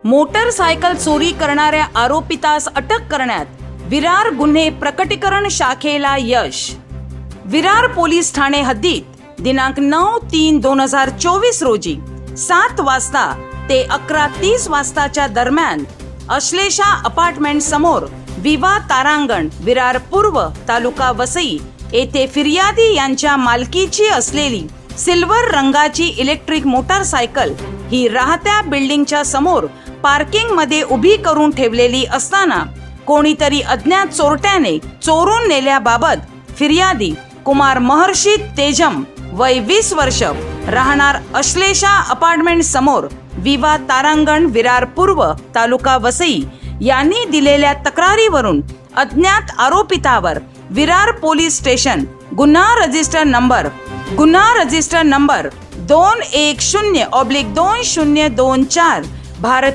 Motorcycle चोरी करणाऱ्या आरोपितास अटक करण्यात विरार गुन्हे प्रकटीकरण शाखेला यश. विरार पोलीस ठाणे हद्दीत दिनांक 9/3/2024 रोजी 7 वाजता ते 11:30 वाजताच्या दरम्यान अश्लेषा अपार्टमेंट समोर विवा तारांगण विरार पूर्व तालुका वसई येथे फिर्यादी यांच्या मालकीची असलेली सिल्वर रंगाची इलेक्ट्रिक मोटारसायकल ही राहत्या बिल्डिंगच्या समोर पार्किंग मध्ये उभी करून ठेवलेली असताना कोणीतरी अज्ञात चोरट्याने चोरून नेल्याबाबत फिर्यादी कुमार महर्षी तेजम वय 20 वर्ष राहणार अश्लेषा अपार्टमेंट समोर विवा तारांगण विरार पूर्व तालुका वसई यांनी दिलेल्या तक्रारीवरून अज्ञात आरोपितावर विरार पोलीस स्टेशन गुन्हा रजिस्टर नंबर 210/2024 भारत